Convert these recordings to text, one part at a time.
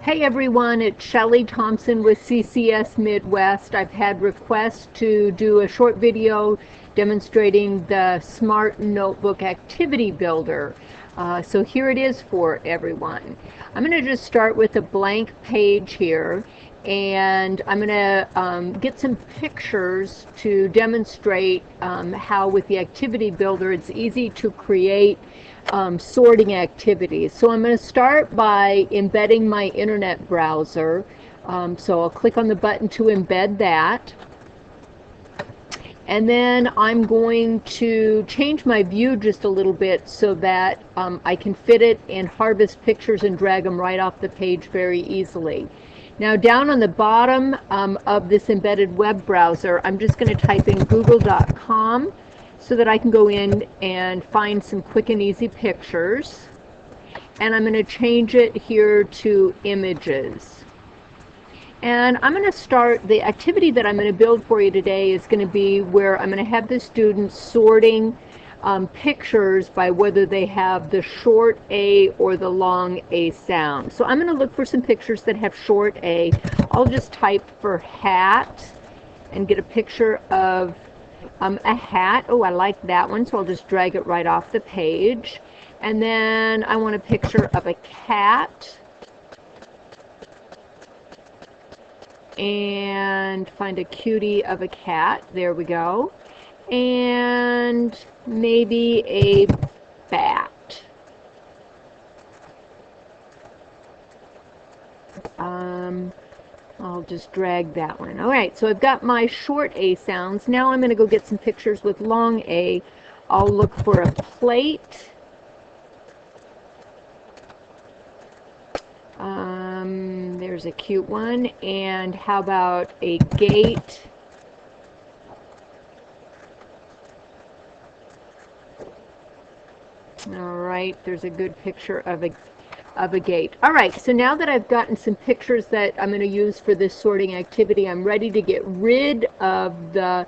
Hey everyone, it's Shelley Thompson with CCS Midwest. I've had requests to do a short video demonstrating the Smart Notebook Activity Builder. So here it is for everyone. I'm going to just start with a blank page here, and I'm going to get some pictures to demonstrate how with the Activity Builder it's easy to create sorting activities. So I'm going to start by embedding my internet browser. So I'll click on the button to embed that. And then I'm going to change my view just a little bit so that I can fit it and harvest pictures and drag them right off the page very easily. Now down on the bottom of this embedded web browser, I'm just going to type in google.com so that I can go in and find some quick and easy pictures. And I'm going to change it here to images. And I'm going to start, the activity that I'm going to build for you today is going to be where I'm going to have the students sorting pictures by whether they have the short A or the long A sound. So I'm going to look for some pictures that have short A. I'll just type for hat and get a picture of a hat. Oh, I like that one, so I'll just drag it right off the page. And then I want a picture of a cat. And find a cutie of a cat. There we go. And maybe a bat. I'll just drag that one. All right, so I've got my short A sounds. Now I'm going to go get some pictures with long A. I'll look for a plate. There's a cute one. And how about a gate? All right, there's a good picture of a gate. All right, so now that I've gotten some pictures that I'm going to use for this sorting activity, I'm ready to get rid of the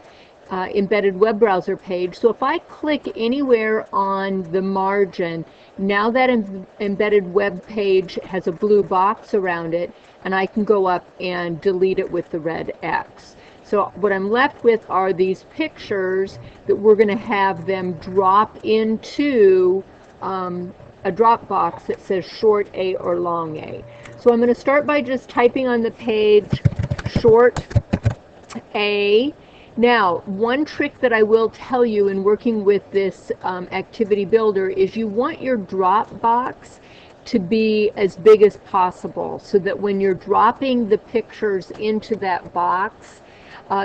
embedded web browser page. So if I click anywhere on the margin, now that embedded web page has a blue box around it, and I can go up and delete it with the red X. So what I'm left with are these pictures that we're going to have them drop into a drop box that says short A or long A. So I'm going to start by just typing on the page short A. Now, one trick that I will tell you in working with this activity builder is you want your drop box to be as big as possible so that when you're dropping the pictures into that box,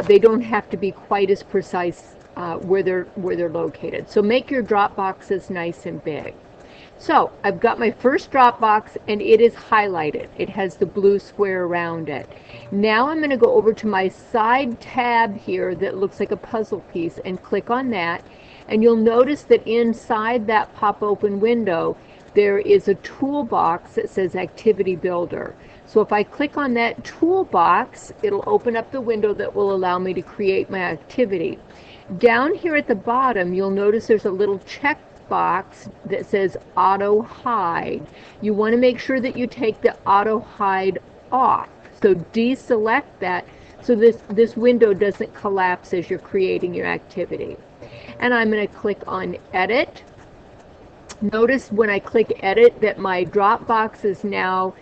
they don't have to be quite as precise where they're located. So make your drop boxes nice and big. So I've got my first drop box and it is highlighted. It has the blue square around it. Now I'm going to go over to my side tab here that looks like a puzzle piece and click on that. And you'll notice that inside that pop open window there is a toolbox that says Activity Builder. So if I click on that toolbox, it'll open up the window that will allow me to create my activity. Down here at the bottom, you'll notice there's a little check box that says auto hide. You want to make sure that you take the auto hide off. So deselect that so this window doesn't collapse as you're creating your activity. And I'm going to click on edit. Notice when I click edit that my drop box is now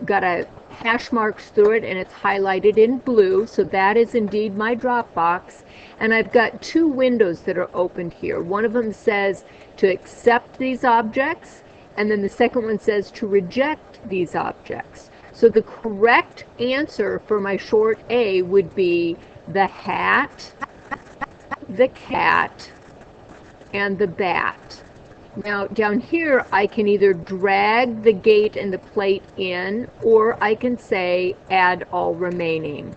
got a hash marks through it and it's highlighted in blue, so that is indeed my drop box. And I've got two windows that are opened here. One of them says to accept these objects, and then the second one says to reject these objects. So the correct answer for my short A would be the hat, the cat, and the bat. Now down here I can either drag the gate and the plate in, or I can say add all remaining.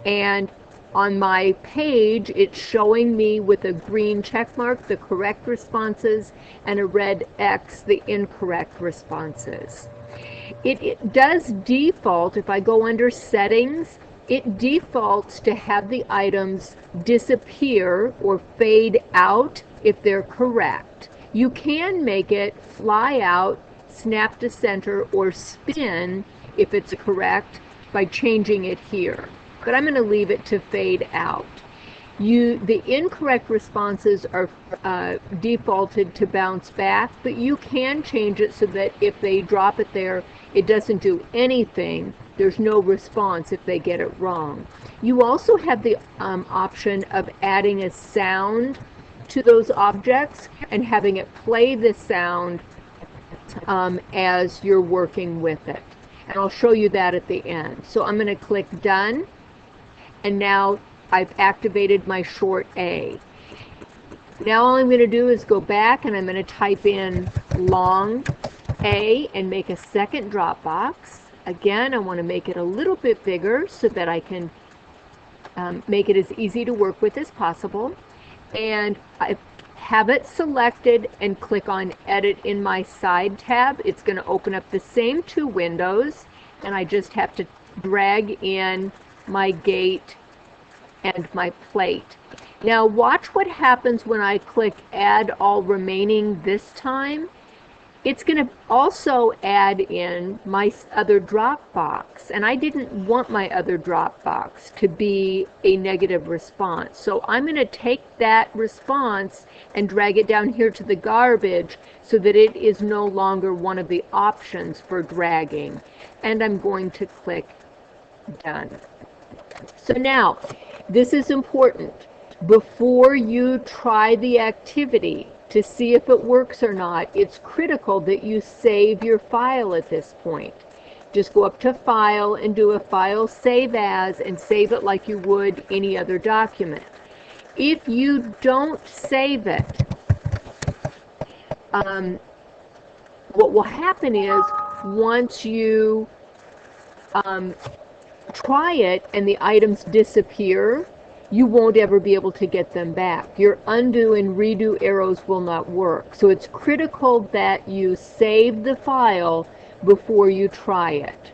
And on my page it's showing me with a green check mark the correct responses and a red X the incorrect responses. It does default, if I go under settings, it defaults to have the items disappear or fade out if they're correct. You can make it fly out, snap to center or spin, if it's correct, by changing it here. But I'm going to leave it to fade out. The incorrect responses are defaulted to bounce back, but you can change it so that if they drop it there, it doesn't do anything. There's no response if they get it wrong. You also have the option of adding a sound to those objects and having it play the sound as you're working with it. And I'll show you that at the end. So I'm going to click Done, and now I've activated my short A. Now all I'm going to do is go back and I'm going to type in long A and make a second drop box. Again, I want to make it a little bit bigger so that I can make it as easy to work with as possible. And I have it selected and click on Edit in my side tab. It's going to open up the same two windows, and I just have to drag in my gate and my plate. Now watch what happens when I click Add All Remaining this time. It's going to also add in my other drop box, and I didn't want my other drop box to be a negative response. So I'm going to take that response and drag it down here to the garbage so that it is no longer one of the options for dragging. And I'm going to click Done. So now, this is important. Before you try the activity to see if it works or not, it's critical that you save your file at this point. Just go up to File and do a File Save As and save it like you would any other document. If you don't save it, what will happen is once you try it and the items disappear, you won't ever be able to get them back. Your undo and redo arrows will not work. So it's critical that you save the file before you try it.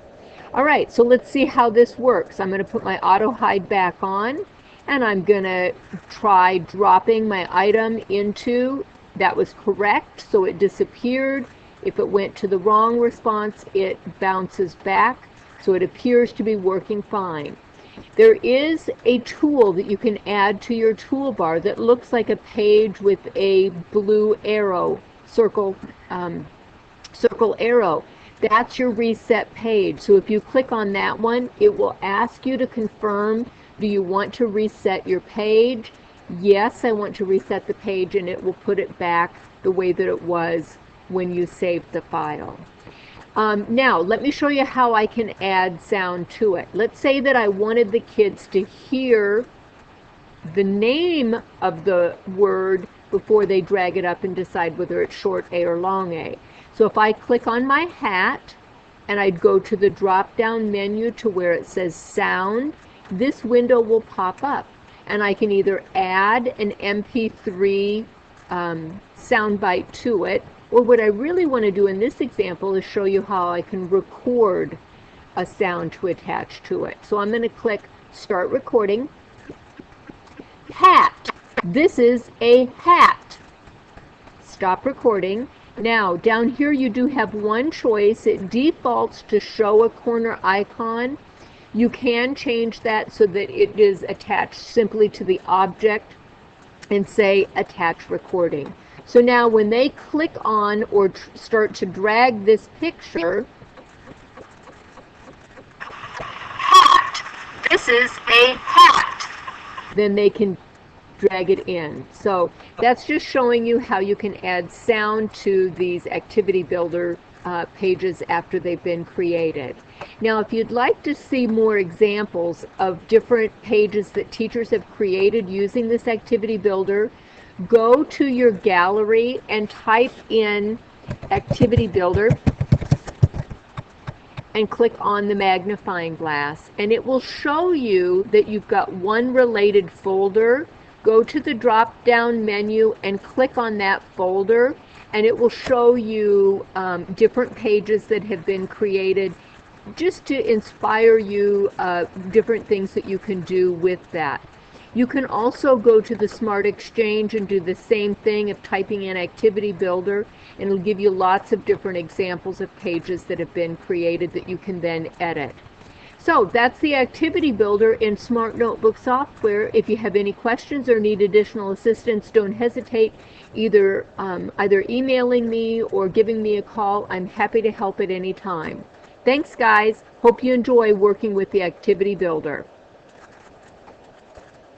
All right, so let's see how this works. I'm going to put my auto hide back on, and I'm going to try dropping my item into, that was correct, so it disappeared. If it went to the wrong response, it bounces back. So it appears to be working fine. There is a tool that you can add to your toolbar that looks like a page with a blue arrow, circle arrow. That's your reset page. So if you click on that one, it will ask you to confirm, do you want to reset your page? Yes, I want to reset the page, and it will put it back the way that it was when you saved the file. Now, let me show you how I can add sound to it. Let's say that I wanted the kids to hear the name of the word before they drag it up and decide whether it's short A or long A. So if I click on my hat and I'd go to the drop-down menu to where it says Sound, this window will pop up, and I can either add an MP3 soundbite to it, or what I really want to do in this example is show you how I can record a sound to attach to it. So I'm going to click Start Recording. Hat. This is a hat. Stop recording. Now, down here you do have one choice. It defaults to show a corner icon. You can change that so that it is attached simply to the object and say Attach Recording. So now when they click on or start to drag this picture, hat, this is a hat, then they can drag it in. So that's just showing you how you can add sound to these activity builder pages after they've been created. Now, if you'd like to see more examples of different pages that teachers have created using this activity builder, go to your gallery and type in Activity Builder and click on the magnifying glass, and it will show you that you've got one related folder. Go to the drop-down menu and click on that folder, and it will show you different pages that have been created just to inspire you different things that you can do with that. You can also go to the Smart Exchange and do the same thing of typing in Activity Builder, and it'll give you lots of different examples of pages that have been created that you can then edit. So that's the Activity Builder in Smart Notebook software. If you have any questions or need additional assistance, don't hesitate either emailing me or giving me a call. I'm happy to help at any time. Thanks, guys. Hope you enjoy working with the Activity Builder.